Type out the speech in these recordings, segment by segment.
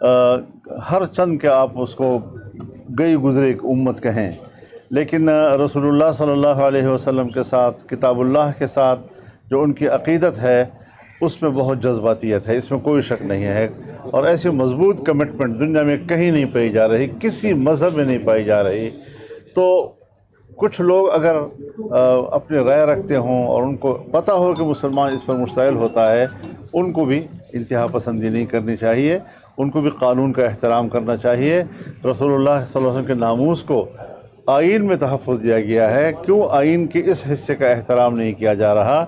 ہر چند کے آپ اس کو گئی گزرے ایک امت کہیں، لیکن رسول اللہ صلی اللہ علیہ وسلم کے ساتھ، کتاب اللہ کے ساتھ جو ان کی عقیدت ہے اس میں بہت جذباتیت ہے، اس میں کوئی شک نہیں ہے، اور ایسی مضبوط کمٹمنٹ دنیا میں کہیں نہیں پائی جا رہی، کسی مذہب میں نہیں پائی جا رہی۔ تو کچھ لوگ اگر اپنی رائے رکھتے ہوں اور ان کو پتہ ہو کہ مسلمان اس پر مشتعل ہوتا ہے، ان کو بھی انتہا پسندی نہیں کرنی چاہیے، ان کو بھی قانون کا احترام کرنا چاہیے۔ رسول اللہ صلی اللہ علیہ وسلم کے ناموس کو آئین میں تحفظ دیا گیا ہے، کیوں آئین کے اس حصے کا احترام نہیں کیا جا رہا؟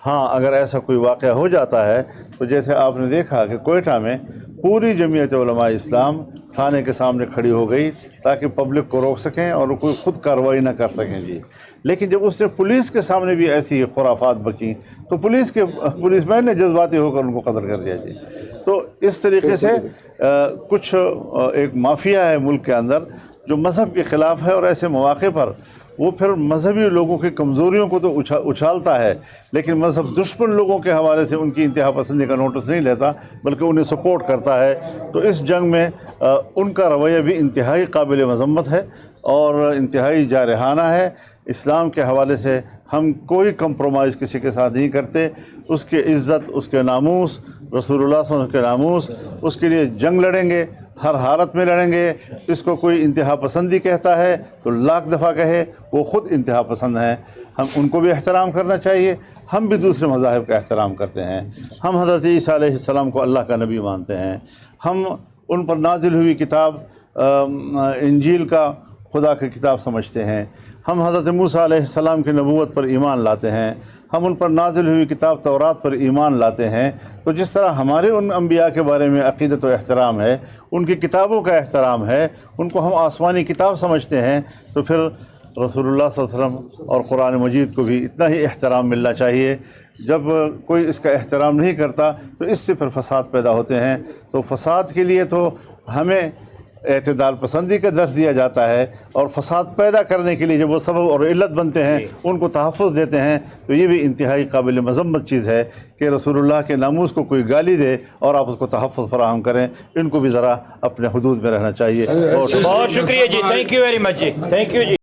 ہاں، اگر ایسا کوئی واقعہ ہو جاتا ہے تو جیسے آپ نے دیکھا کہ کوئٹہ میں پوری جمعیت علماء اسلام تھانے کے سامنے کھڑی ہو گئی تاکہ پبلک کو روک سکیں اور کوئی خود کارروائی نہ کر سکیں جی، لیکن جب اس نے پولیس کے سامنے بھی ایسی خرافات بکیں تو پولیس مین نے جذباتی ہو کر ان کو قتل کر دیا جی۔ تو اس طریقے سے کچھ ایک مافیا ہے ملک کے اندر جو مذہب کے خلاف ہے، اور ایسے مواقع پر وہ پھر مذہبی لوگوں کی کمزوریوں کو تو اچھالتا ہے، لیکن مذہب دشمن لوگوں کے حوالے سے ان کی انتہا پسندی کا نوٹس نہیں لیتا بلکہ انہیں سپورٹ کرتا ہے۔ تو اس جنگ میں ان کا رویہ بھی انتہائی قابل مذمت ہے اور انتہائی جارحانہ ہے۔ اسلام کے حوالے سے ہم کوئی کمپرومائز کسی کے ساتھ نہیں کرتے، اس کی عزت، اس کے ناموس، رسول اللہ صلی اللہ علیہ وسلم کے ناموس، اس کے لیے جنگ لڑیں گے، ہر حالت میں لڑیں گے۔ اس کو کوئی انتہا پسندی کہتا ہے تو لاکھ دفعہ کہے، وہ خود انتہا پسند ہیں، ہم ان کو بھی احترام کرنا چاہیے۔ ہم بھی دوسرے مذاہب کا احترام کرتے ہیں، ہم حضرت عیسیٰ علیہ السلام کو اللہ کا نبی مانتے ہیں، ہم ان پر نازل ہوئی کتاب انجیل کا خدا کی کتاب سمجھتے ہیں، ہم حضرت موسیٰ علیہ السلام کی نبوت پر ایمان لاتے ہیں، ہم ان پر نازل ہوئی کتاب تورات پر ایمان لاتے ہیں۔ تو جس طرح ہمارے ان انبیاء کے بارے میں عقیدت و احترام ہے، ان کی کتابوں کا احترام ہے، ان کو ہم آسمانی کتاب سمجھتے ہیں، تو پھر رسول اللہ صلی اللہ علیہ وسلم اور قرآن مجید کو بھی اتنا ہی احترام ملنا چاہیے۔ جب کوئی اس کا احترام نہیں کرتا تو اس سے پھر فساد پیدا ہوتے ہیں۔ تو فساد کے لیے تو ہمیں اعتدال پسندی کا درس دیا جاتا ہے، اور فساد پیدا کرنے کے لیے جب وہ سبب اور علت بنتے ہیں ان کو تحفظ دیتے ہیں، تو یہ بھی انتہائی قابل مذمت چیز ہے کہ رسول اللہ کے ناموس کو کوئی گالی دے اور آپ اس کو تحفظ فراہم کریں۔ ان کو بھی ذرا اپنے حدود میں رہنا چاہیے۔ بہت شکریہ جی، تھینک یو ویری مچ جی، تھینک یو جی۔